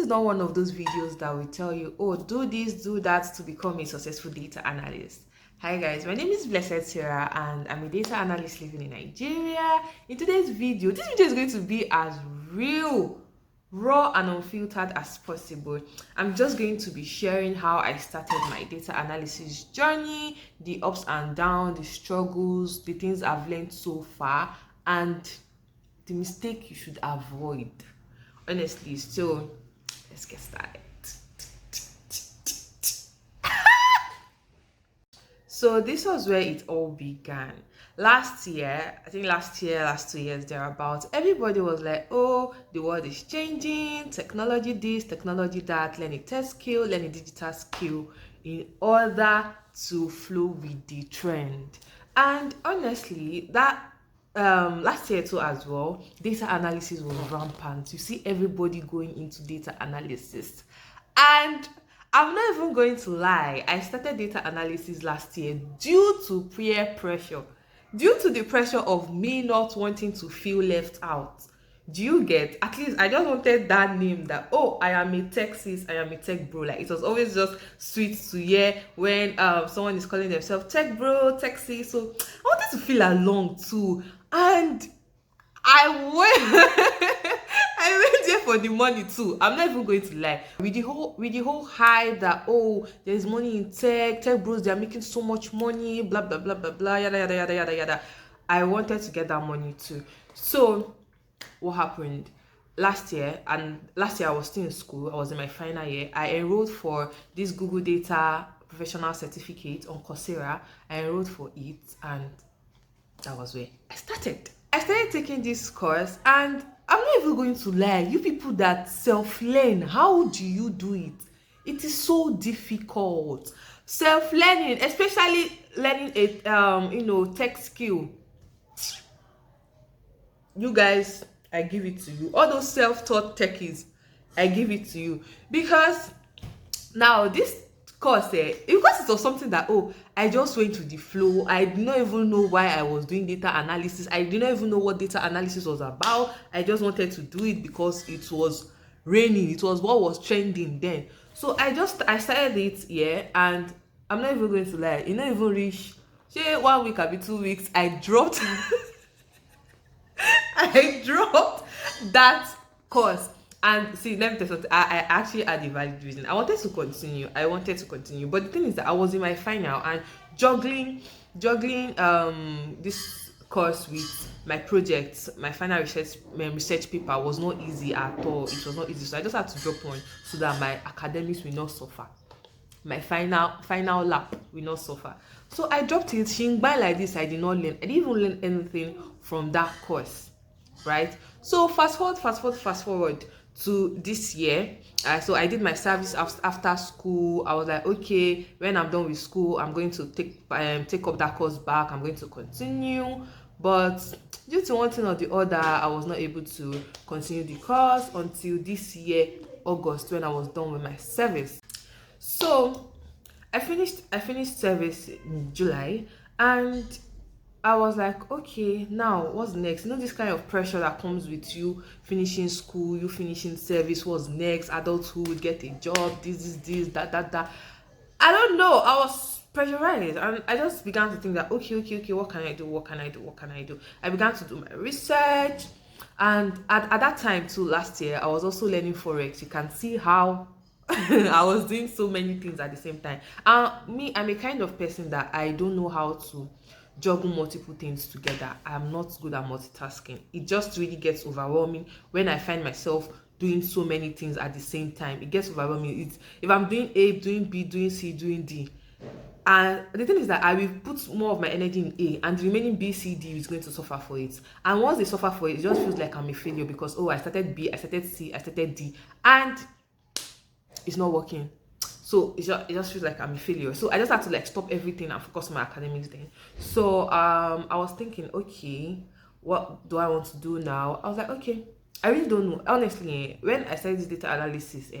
is not one of those videos that will tell you, oh, do this, do that to become a successful data analyst. Hi guys, my name is Blessed Sarah and I'm a data analyst living in Nigeria. In today's video, this video is going to be as real, raw and unfiltered as possible. I'm just going to be sharing how I started my data analysis journey, the ups and downs, the struggles, the things I've learned so far, and the mistake you should avoid. Honestly, so let's get started. So this was where it all began. Last year, I think last 2 years thereabouts, everybody was like, oh, the world is changing, technology this, technology that, learn a tech skill, learn a digital skill in order to flow with the trend. And honestly, that last year too as well, data analysis was rampant. You see everybody going into data analysis, and I'm not even going to lie, I started data analysis last year due to peer pressure, due to the pressure of me not wanting to feel left out. Do you get? At least I just wanted that name that, oh, I am a tech sis, I am a tech bro. Like, it was always just sweet to hear when someone is calling themselves tech bro, tech sis. So I wanted to feel along too, and I went I went there for the money too. I'm not even going to lie. With the whole hype that, oh, there's money in tech bros, they're making so much money, blah blah blah blah blah, yada yada yada yada yada. I wanted to get that money too. So what happened last year, and last year I was still in school, I was in my final year, I enrolled for this Google Data Professional Certificate on Coursera. I enrolled for it, and that was where I started taking this course. And I'm not even going to lie, you people that self-learn, how do you do it? It is so difficult. Self-learning, especially learning a tech skill. You guys, I give it to you. All those self-taught techies, I give it to you. Because now this course, because it was something that, oh, I just went with the flow. I did not even know why I was doing data analysis. I did not even know what data analysis was about. I just wanted to do it because it was raining. It was what was trending then. So I started it, and I'm not even going to lie, it not even reach, say 1 week, abi 2 weeks, I dropped I dropped that course. And see, let me tell you something. I actually had a valid reason. I wanted to continue. But the thing is that I was in my final, and juggling this course with my project, my final research paper was not easy at all. It was not easy. So I just had to drop one so that my academics will not suffer. My final lap will not suffer. So I dropped it. Shingbai like this, I did not learn. I didn't even learn anything from that course, right? So fast forward to this year. So I did my service after school. I was like, okay, when I'm done with school, I'm going to take up that course back. I'm going to continue. But due to one thing or the other, I was not able to continue the course until this year, August, when I was done with my service. So I finished service in July, and I was like, okay, now what's next? You know, this kind of pressure that comes with you finishing school, you finishing service, what's next? Adulthood, get a job, this, that. I don't know. I was pressurized, and I just began to think that, okay, what can I do? I began to do my research, and at that time too, last year, I was also learning Forex. You can see how I was doing so many things at the same time. I'm a kind of person that I don't know how to juggle multiple things together. I'm not good at multitasking. It just really gets overwhelming when I find myself doing so many things at the same time. It gets overwhelming. If I'm doing A, doing B, doing C, doing D, and the thing is that I will put more of my energy in A, and the remaining B, C, D is going to suffer for it. And once they suffer for it, it just feels like I'm a failure because, oh, I started B, I started C, I started D, and it's not working. So it just feels like I'm a failure. So I just had to like stop everything and focus on my academics then. So I was thinking, okay, what do I want to do now? I was like, okay, I really don't know. Honestly, when I started this data analysis,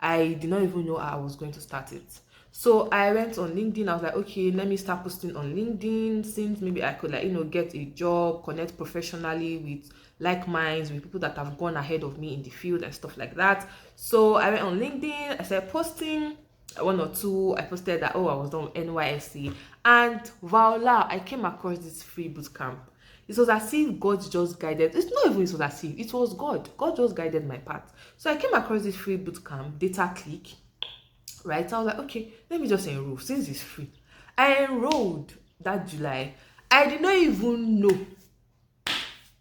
I did not even know how I was going to start it. So I went on LinkedIn. I was like, okay, let me start posting on LinkedIn, since maybe I could, like, get a job, connect professionally with like minds, with people that have gone ahead of me in the field and stuff like that. So I went on LinkedIn. I started posting one or two. I posted that, oh, I was done with NYSC, and voila, I came across this free boot camp. It was as if God just guided. It's not even it was as if, it was God. God just guided my path. So I came across this free boot camp, Data Click, right? So I was like, okay, let me just enroll since it's free. I enrolled that July. I did not even know.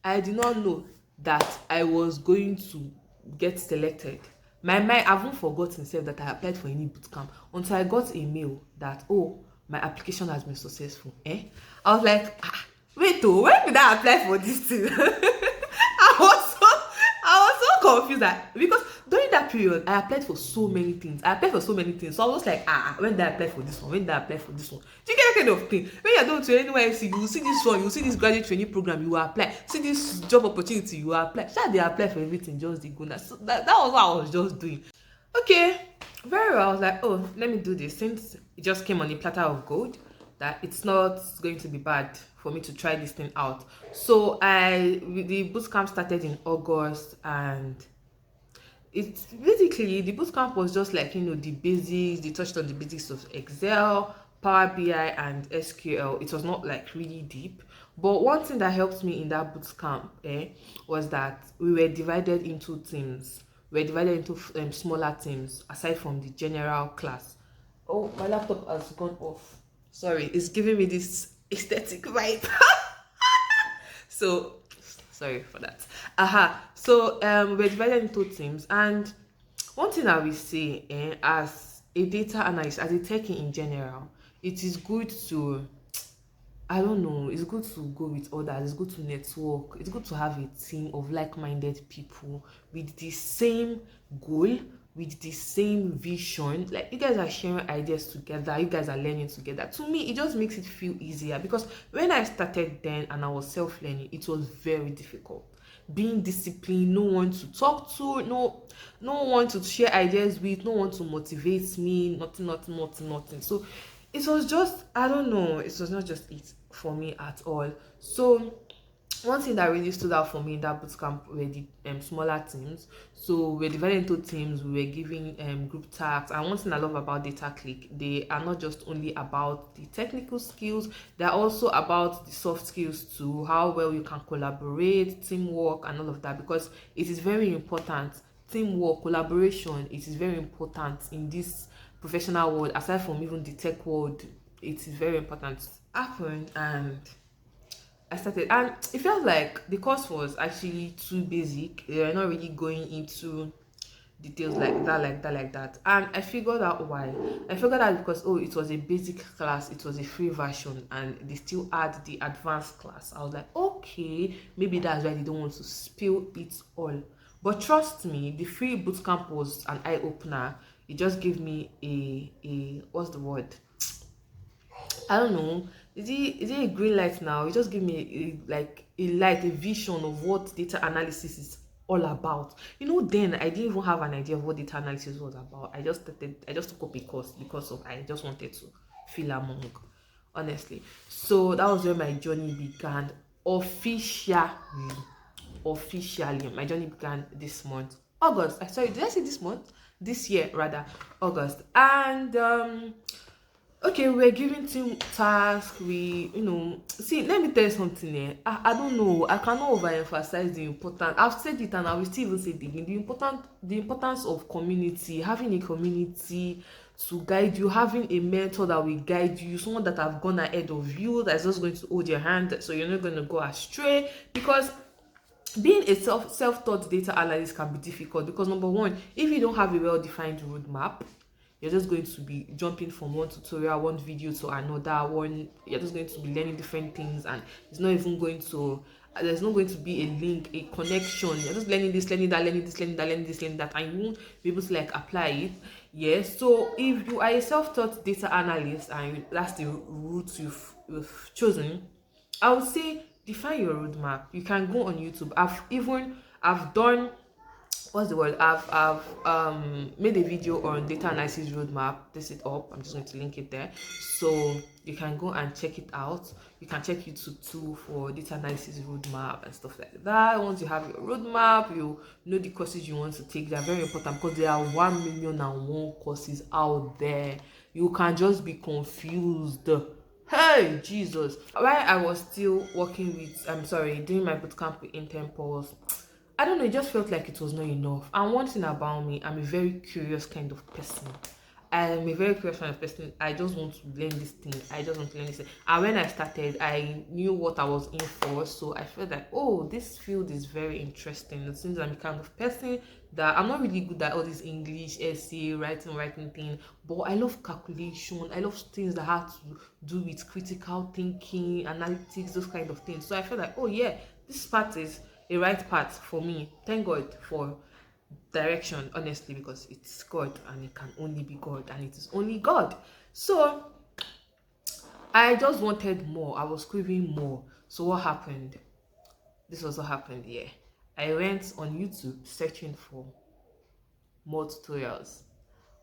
I did not know that I was going to get selected. My mind, I've even forgotten self that I applied for any bootcamp until I got a mail that, oh, my application has been successful. I was like, wait, oh, when did I apply for this thing? I was so confused that, because during that period I applied for so many things. So I was like, when did I apply for this one? When did I apply for this one? Do you get that kind of thing? When you're doing to NYC, you will see this one, you will see this graduate training program, you will apply. See this job opportunity, you will apply. So they apply for everything, just the go. So that was what I was just doing. Okay, very well. I was like, oh, let me do this, since it just came on a platter of gold, that it's not going to be bad for me to try this thing out. So the boot camp started in August, and it's basically, the boot camp was just like, the basics. They touched on the basics of Excel, Power BI, and SQL. It was not like really deep, but one thing that helped me in that boot camp was that we were divided into teams. We were divided into smaller teams, aside from the general class. Oh, my laptop has gone off. Sorry, it's giving me this aesthetic vibe. So sorry for that. So we're divided into teams, and one thing I will say, as a data analyst, as a techie in general, it is good to, I don't know, it's good to go with others, it's good to network, it's good to have a team of like-minded people with the same goal, with the same vision. Like, you guys are sharing ideas together, you guys are learning together. To me, it just makes it feel easier, because when I started then and I was self-learning, it was very difficult. Being disciplined, no one to talk to, no one to share ideas with, no one to motivate me, nothing. So it was just, I don't know, it was not just it for me at all. So one thing that really stood out for me in that bootcamp were the smaller teams. So we're divided into teams, we were giving group tasks. And one thing I love about Data Click, they are not just only about the technical skills, they're also about the soft skills too, how well you can collaborate, teamwork, and all of that, because it is very important. Teamwork, collaboration, it is very important in this professional world, aside from even the tech world. It is very important. Happened, and I started, and it felt like the course was actually too basic. They were not really going into details like that. And I figured out why. I figured out because, oh, it was a basic class, it was a free version, and they still add the advanced class. I was like, okay, maybe that's why they don't want to spill it all. But trust me, the free bootcamp was an eye opener. It just gave me a what's the word? I don't know. Is it a green light now? It just give me like a light, a vision of what data analysis is all about. Then I didn't even have an idea of what data analysis was about. I just took up a course because of, I just wanted to feel among, honestly. So that was where my journey began officially. Officially, my journey began this month, August. Sorry, did I say this month? This year, rather, August. And okay, we're giving team tasks. See, let me tell you something here. I don't know, I cannot overemphasize the importance. I've said it and I will still even say it again. The importance of community, having a community to guide you, having a mentor that will guide you, someone that have gone ahead of you, that's just going to hold your hand, so you're not going to go astray. Because being a self-taught data analyst can be difficult, because number one, if you don't have a well-defined roadmap, you're just going to be jumping from one tutorial, one video to another one. You're just going to be learning different things, and it's not even going to, there's not going to be a link, a connection. You're just learning this, learning that, learning this, learning that, learning this, learning that, and you won't be able to like apply it. Yes. So if you are a self-taught data analyst and that's the route you've chosen, I would say define your roadmap. You can go on YouTube. I've done what's the word, I've made a video on data analysis roadmap. This it up, I'm just going to link it there, so you can go and check it out. You can check YouTube too for data analysis roadmap and stuff like that. Once you have your roadmap, you know the courses you want to take. They are very important because there are 1,000,001 courses out there. You can just be confused. Hey Jesus, while I was still working with, I'm sorry, doing my bootcamp with Intempos, I don't know, it just felt like it was not enough. And one thing about me, I'm a very curious kind of person. I'm a very curious kind of person. I just want to learn this thing. I just want to learn this thing. And when I started, I knew what I was in for. So I felt like, oh, this field is very interesting. It seems I'm the kind of person that I'm not really good at all this English, essay, writing thing. But I love calculation. I love things that have to do with critical thinking, analytics, those kind of things. So I felt like, oh yeah, this part is a right path for me. Thank God for direction, honestly, because it's God and it can only be God and it is only God. So I just wanted more. I was craving more. So what happened? This was what happened here. I went on YouTube searching for more tutorials.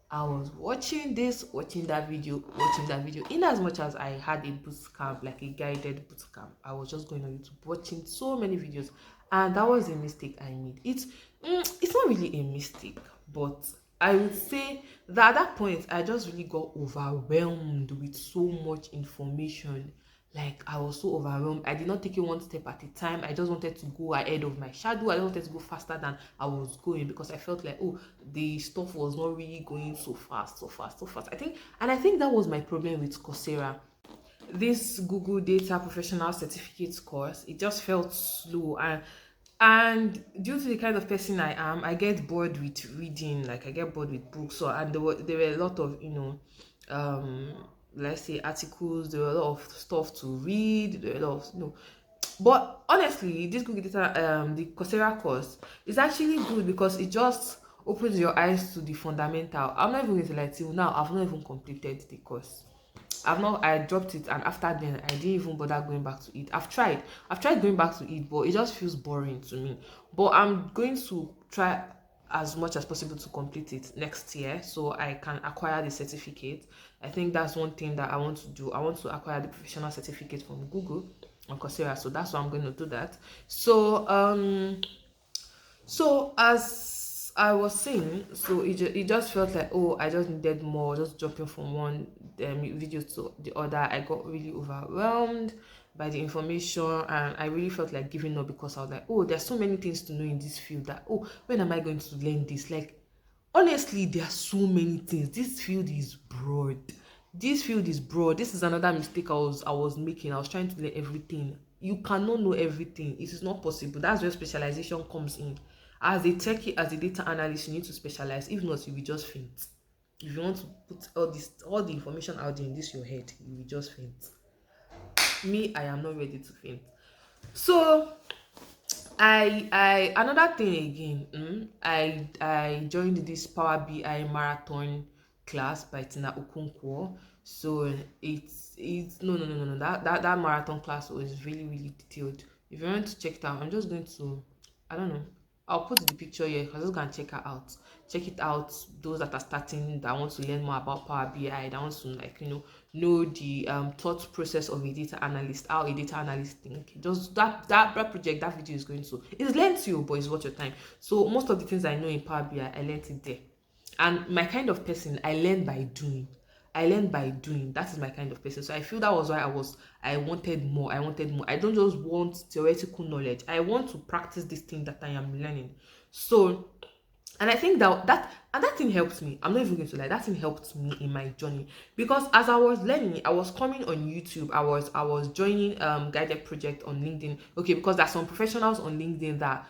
I was watching this, watching that video, watching that video. In as much as I had a boot camp, like a guided boot camp, I was just going on YouTube watching so many videos, and that was a mistake I made. It's not really a mistake, but I would say that at that point I just really got overwhelmed with so much information. Like, I was so overwhelmed. I did not take it one step at a time. I just wanted to go ahead of my shadow. I just wanted to go faster than I was going, because I felt like, oh, the stuff was not really going so fast, so fast, so fast. I think that was my problem with Coursera. This Google Data Professional Certificate course, it just felt slow, and due to the kind of person I am, I get bored with reading. Like, I get bored with books. So, and there were a lot of, um let's say, articles. There were a lot of stuff to read. There were a lot of, but honestly, this Google Data, the Coursera course is actually good because it just opens your eyes to the fundamental. I'm not even going to lie, till now I've not even completed the course. I dropped it, and after then I didn't even bother going back to it. I've tried going back to it, but it just feels boring to me. But I'm going to try as much as possible to complete it next year, so I can acquire the certificate. I think that's one thing that I want to do. I want to acquire the professional certificate from Google on Coursera, so that's why I'm going to do that. So as I was saying, so it just felt like, oh, I just needed more. Just jumping from one video to the other, I got really overwhelmed by the information, and I really felt like giving up, because I was like, oh, there's so many things to know in this field that, oh, when am I going to learn this? Like, honestly, there are so many things. This field is broad. This is another mistake I was making. I was trying to learn everything. You cannot know everything. It is not possible. That's where specialization comes in. As a techie, as a data analyst, you need to specialize. If not, you will just faint. If you want to put all the information out there in this your head, you will just faint. Me, I am not ready to faint. So I another thing again. I joined this Power BI marathon class by Tina Okonkwo. So it's no, that marathon class was really, really detailed. If you want to check it out, I'm just going to, I don't know, I'll put the picture here, because just go and check her out. Check it out. Those that are starting, that want to learn more about Power BI, that want to, like, know the thought process of a data analyst, how a data analyst think. Just that project, that video is going to, it's lengthy, but it's worth your time. So most of the things I know in Power BI, I learned it there. And my kind of person, I learn by doing. That is my kind of person. So I feel that was why I wanted more. I don't just want theoretical knowledge. I want to practice this thing that I am learning. So, and I think that thing helped me. I'm not even going to lie, that thing helped me in my journey, because as I was learning, I was coming on YouTube. I was joining guided project on LinkedIn. Okay, because there's some professionals on LinkedIn that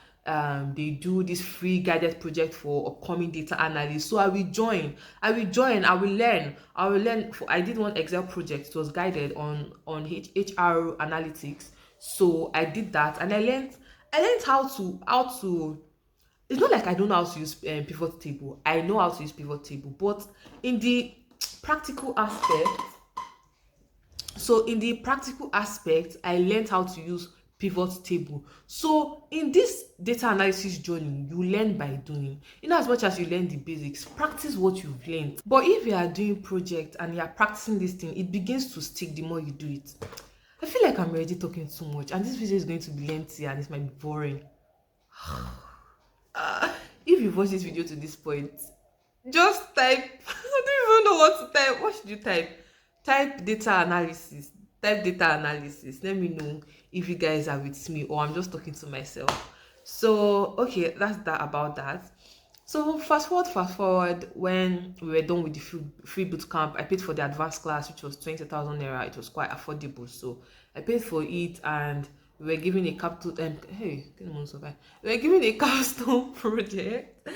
they do this free guided project for upcoming data analysts. So I will join. I will learn. I did one Excel project. It was guided on HR analytics. So I did that, and I learned how to. It's not like I don't know how to use pivot table. I know how to use pivot table, but in the practical aspect, I learned how to use pivot table. So in this data analysis journey, you learn by doing. In as much as you learn the basics, practice what you've learned. But if you are doing project and you are practicing this thing, it begins to stick the more you do it. I feel like I'm already talking too much, and this video is going to be lengthy and it might be boring. If you've watched this video to this point, just type. I don't even know what to type. What should you type? Type data analysis. Type data analysis. Let me know if you guys are with me or I'm just talking to myself. So okay, that's that about that. So fast forward, when we were done with the free boot camp, I paid for the advanced class, which was 20,000 naira. It was quite affordable, so I paid for it, and we were given a capital. We were given a capstone project,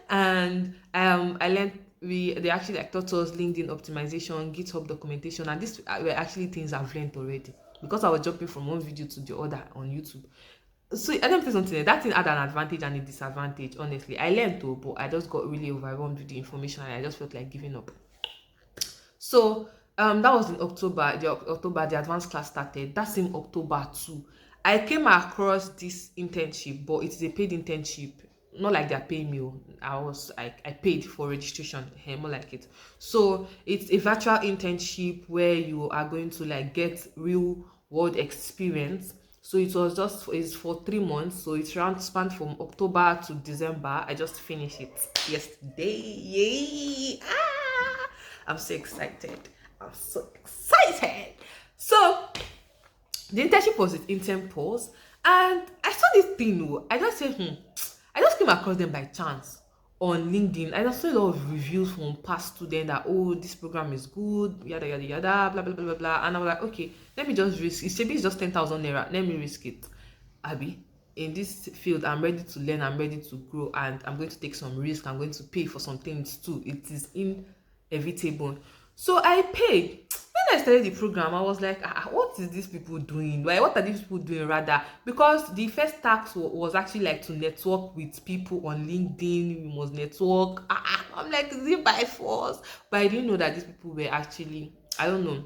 and I learned. They actually like taught us LinkedIn optimization, GitHub documentation, and these were actually things I've learned already because I was jumping from one video to the other on YouTube. So I don't say something. That thing had an advantage and a disadvantage. Honestly, I learned though, but I just got really overwhelmed with the information and I just felt like giving up. So that was in October. The advanced class started. That's in October too. I came across this internship, but it is a paid internship. Not like they're paying me. I paid for registration. More like it. So it's a virtual internship where you are going to like get real world experience. So it's for 3 months. So it's around span from October to December. I just finished it yesterday. Yay! I'm so excited. I'm so excited. So the internship was with Intern Pulse, and I saw this thing. I just said, I just came across them by chance on LinkedIn. I just saw a lot of reviews from past students that, oh, this program is good, yada yada yada, blah blah blah blah blah. And I was like, okay, let me just risk it. Maybe it's just 10,000 naira. Let me risk it. Abby, in this field, I'm ready to learn, I'm ready to grow, and I'm going to take some risk. I'm going to pay for some things too. It is inevitable. So I paid. When I started the program, I was like, what is these people doing? Like, what are these people doing rather? Because the first task was actually like to network with people on LinkedIn. We must network. I'm like, is it by force? But I didn't know that these people were actually, I don't know,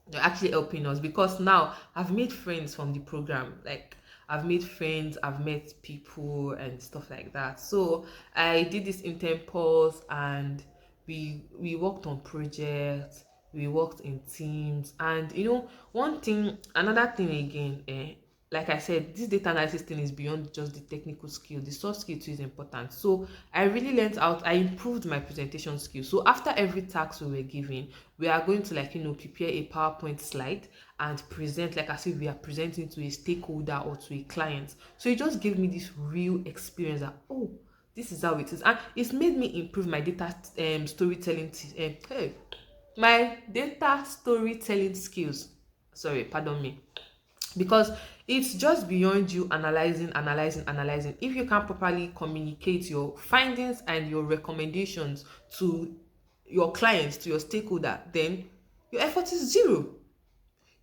they're actually helping us, because now I've made friends from the program. Like, I've made friends, I've met people and stuff like that. So I did this intern pause, and we worked on projects, we worked in teams, and another thing again, like I said, this data analysis thing is beyond just the technical skill. The soft skill too is important. So I really learned out. I improved my presentation skills. So after every task we were given, we are going to prepare a PowerPoint slide and present like as if we are presenting to a stakeholder or to a client. So it just gave me this real experience that, oh, this is how it is, and it's made me improve my data storytelling. My data storytelling skills. Sorry, pardon me, because it's just beyond you analyzing. If you can't properly communicate your findings and your recommendations to your clients, to your stakeholder, then your effort is zero.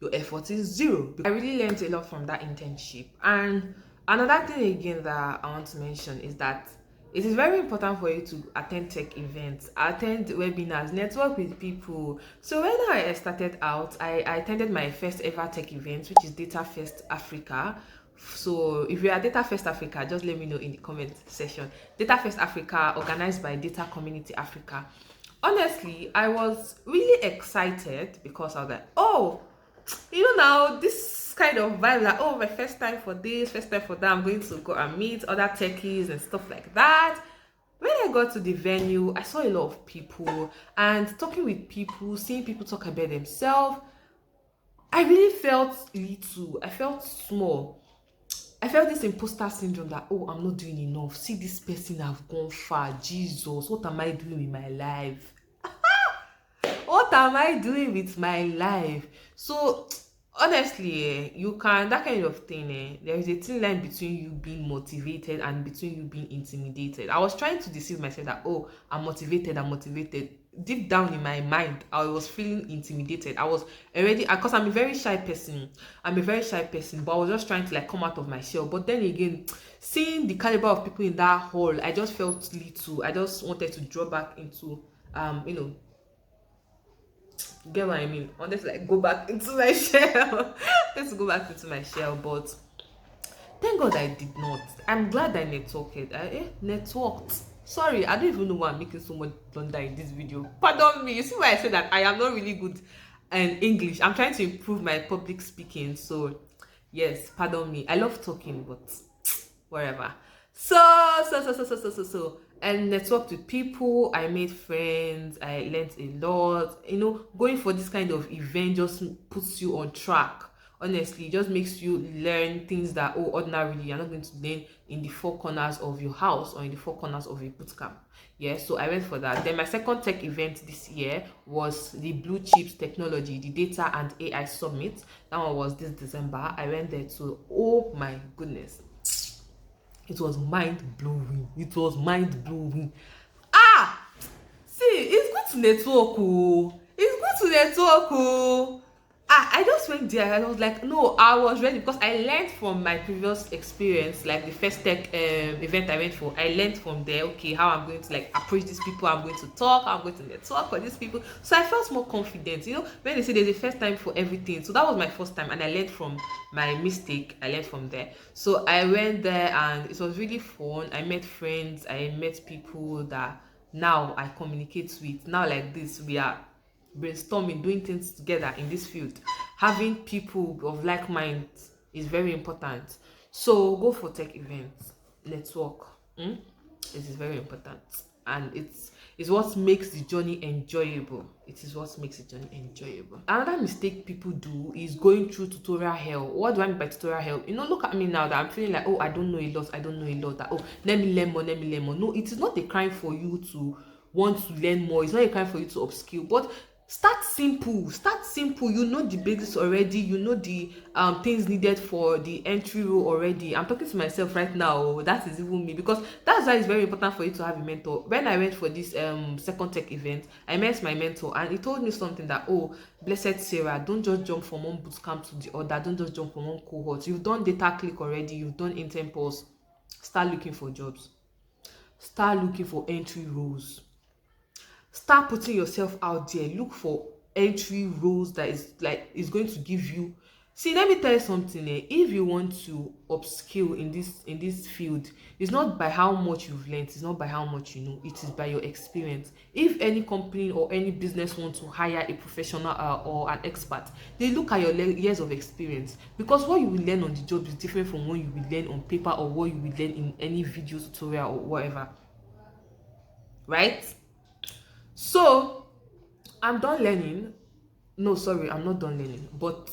I really learned a lot from that internship. And another thing again that I want to mention is that it is very important for you to attend tech events, attend webinars, network with people. So when I started out, I attended my first ever tech event, which is Data Fest Africa. So if you are Data Fest Africa, just let me know in the comment section. Data Fest Africa, organized by Data Community Africa. Honestly, I was really excited because I was like, oh, now this kind of vibe, like, oh, my first time for this, first time for that, I'm going to go and meet other techies and stuff like that. When I got to the venue, I saw a lot of people, and talking with people, seeing people talk about themselves, I really felt little. I felt small. I felt this imposter syndrome that, oh, I'm not doing enough. See this person, I've gone far. Jesus, what am I doing with my life? What am I doing with my life? So honestly, that kind of thing, there is a thin line between you being motivated and between you being intimidated. I was trying to deceive myself that, oh, I'm motivated. Deep down in my mind, I was feeling intimidated. I was already, because I'm a very shy person, but I was just trying to like come out of my shell. But then again, seeing the caliber of people in that hall, I just felt little. I just wanted to draw back into get what I mean? I wanted to like go back into my shell. Let's go back into my shell, but Thank God I did not. I'm glad I networked. Networked. Sorry, I don't even know why I'm making so much blunder in this video. Pardon me. You see why I said that I am not really good in English. I'm trying to improve my public speaking. So, yes, pardon me. I love talking, but whatever. And networked with people. I made friends. I learned a lot. You know, going for this kind of event just puts you on track. Honestly, it just makes you learn things that, oh, ordinarily you're not going to learn in the four corners of your house or in the four corners of a boot camp. Yeah, so I went for that. Then my second tech event this year was the Blue Chips Technology, the Data and AI Summit. That one was this December. I went there too. Oh my goodness, it was mind blowing. It was mind blowing. Ah, see, it's good to network. Oh, it's good to network. Oh, I just went there and I was like, no, I was ready because I learned from my previous experience, like the first tech event I went for. I learned from there, okay, how I'm going to like approach these people, I'm going to talk, I'm going to network with these people. So I felt more confident. You know, when they say there's a first time for everything, so that was my first time, and I learned from my mistake. I learned from there. So I went there and it was really fun. I met friends, I met people that now I communicate with. Now like this, we are brainstorming, doing things together in this field. Having people of like mind is very important. So go for tech events, network. It is very important, and it's what makes the journey enjoyable. It is what makes the journey enjoyable. Another mistake people do is going through tutorial hell. What do I mean by tutorial hell? You know, look at me now that I'm feeling like, oh, I don't know a lot, I don't know a lot. That, oh, let me learn more, let me learn more. No, it is not a crime for you to want to learn more. It's not a crime for you to upskill, but start simple. You know the basics already. You know the things needed for the entry role already. I'm talking to myself right now. Oh, that is even me, because that's why it's very important for you to have a mentor. When I went for this second tech event, I met my mentor and he told me something that, oh, blessed Sarah, don't just jump from one boot camp to the other. Don't just jump from one cohort. You've done data click already, you've done intern pulse. Start looking for jobs, start looking for entry roles, start putting yourself out there. Look for entry roles that is going to give you. See, let me tell you something. If you want to upskill in this field, it's not by how much you've learned, it's not by how much you know, it is by your experience. If any company or any business wants to hire a professional or an expert, they look at your years of experience, because what you will learn on the job is different from what you will learn on paper or what you will learn in any video tutorial or whatever, right? So I'm done learning. No, sorry, I'm not done learning. But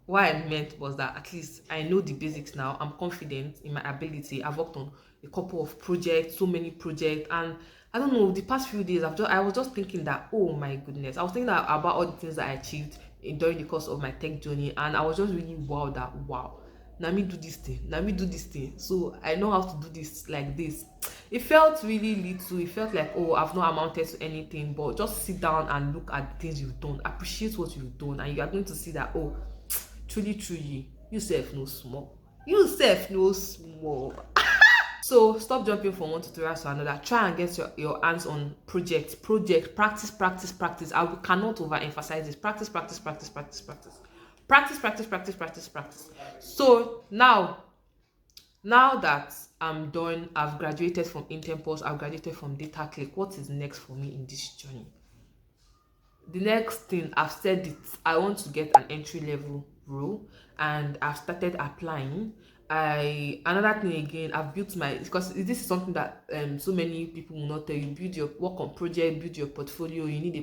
what I meant was that at least I know the basics now. I'm confident in my ability. I've worked on a couple of projects, so many projects, and I don't know, the past few days I was just thinking that, oh my goodness, I was thinking about all the things that I achieved during the course of my tech journey, and I was just really wowed that, wow, now me do this thing, now me do this thing, so I know how to do this like this. It felt really little. It felt like, oh, I've not amounted to anything. But just sit down and look at the things you've done, appreciate what you've done, and you are going to see that, oh, truly you self no small, So stop jumping from one tutorial to another. Try and get your hands on project. Practice. I cannot overemphasize this. Practice. So now that I'm done, I've graduated from intern post, I've graduated from data click, what is next for me in this journey? The next thing, I've said it, I want to get an entry level role, and I've started applying. Another thing again, I've built my, because this is something that so many people will not tell you. Build your work on project, build your portfolio. You need a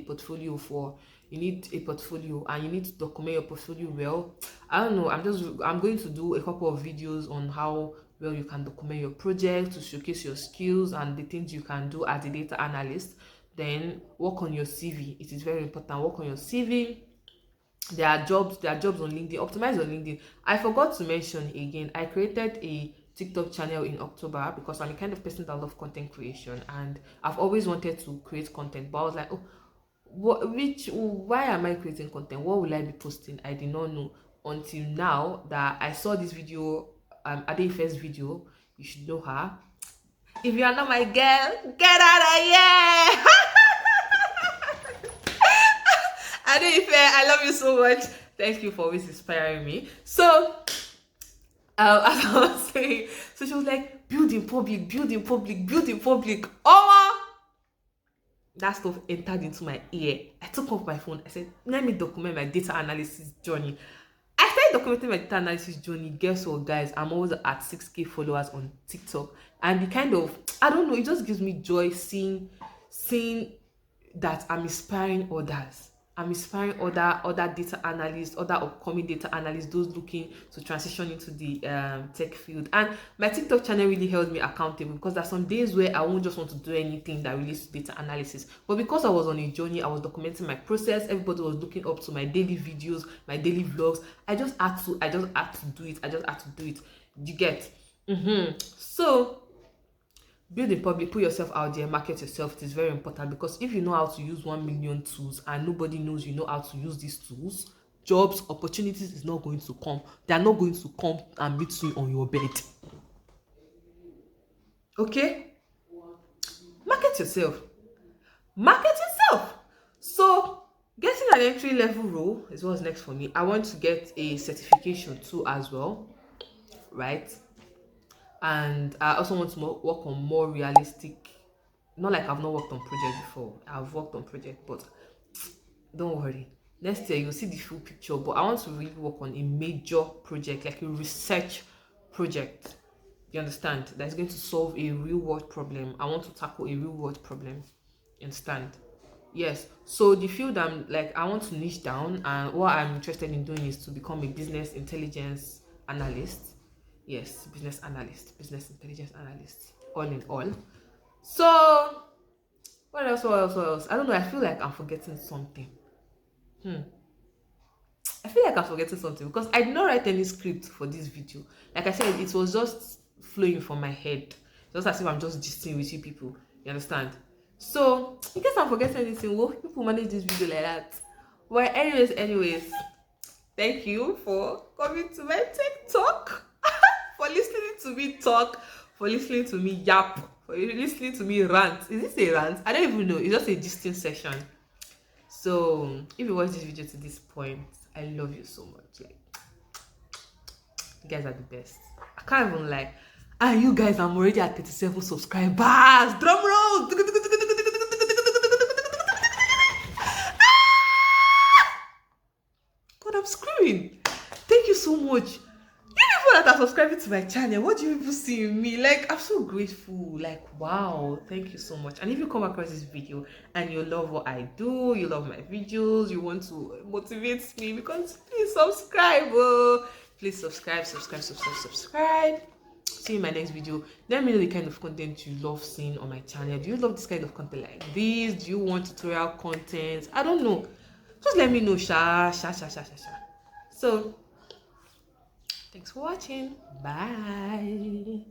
portfolio and you need to document your portfolio well. I don't know, I'm going to do a couple of videos on how well you can document your project to showcase your skills and the things you can do as a data analyst. Then work on your CV. It is very important. Work on your CV. There are jobs on LinkedIn. Optimize your LinkedIn. I forgot to mention again, I created a TikTok channel in October because I'm the kind of person that loves content creation, and I've always wanted to create content, but I was like, oh, why am I creating content? What will I be posting? I did not know until now that I saw this video, Adefe's video. You should know her. If you are not my girl, get out of here. Adefe, I love you so much. Thank you for always inspiring me. So as I was saying, so she was like, build in public, build in public, build in public. Oh, that stuff entered into my ear. I took off my phone. I said, let me document my data analysis journey. I started documenting my data analysis journey. Guess what, guys? I'm always at 6K followers on TikTok. And the kind of, I don't know, it just gives me joy seeing that I'm inspiring others. I'm inspiring other data analysts, other upcoming data analysts, those looking to transition into the tech field. And my TikTok channel really held me accountable, because there's some days where I won't just want to do anything that relates to data analysis. But because I was on a journey, I was documenting my process. Everybody was looking up to my daily videos, my daily vlogs. I just had to do it. I just had to do it. You get? So build in public, put yourself out there, market yourself. It is very important, because if you know how to use 1 million tools and nobody knows you know how to use these tools, jobs, opportunities is not going to come. They are not going to come and meet you on your bed. Okay? Market yourself. Market yourself. So getting an entry level role is what's next for me. I want to get a certification too as well, right? And I also want to work on more realistic, not like I've not worked on project before. I've worked on project, but don't worry, next year you'll see the full picture. But I want to really work on a major project, like a research project, you understand, that's going to solve a real world problem. I want to tackle a real world problem, you understand? Yes. So the field I'm like, I want to niche down, and what I'm interested in doing is to become a business intelligence analyst. Yes, business analyst, business intelligence analyst, all in all. So what else? I don't know, I feel like I'm forgetting something. I feel like I'm forgetting something, because I did not write any script for this video. Like I said, it was just flowing from my head. Just as if I'm just gisting with you people. You understand? So, in case I'm forgetting anything, well, people manage this video like that. Well, anyways, thank you for coming to my TikTok, for listening to me talk, for listening to me yap, for listening to me rant. Is this a rant? I don't even know. It's just a gisting session. So if you watch this video to this point, I love you so much. Like, you guys are the best. I can't even lie. And you guys, I'm already at 37 subscribers. Drum roll. God, I'm screaming. Thank you so much. You people that are subscribing to my channel, what do you people see in me? Like, I'm so grateful. Like, wow, thank you so much. And if you come across this video and you love what I do, you love my videos, you want to motivate me, because please subscribe. Please subscribe. See you in my next video. Let me know the kind of content you love seeing on my channel. Do you love this kind of content like this? Do you want tutorial content? I don't know. Just let me know. So thanks for watching. Bye.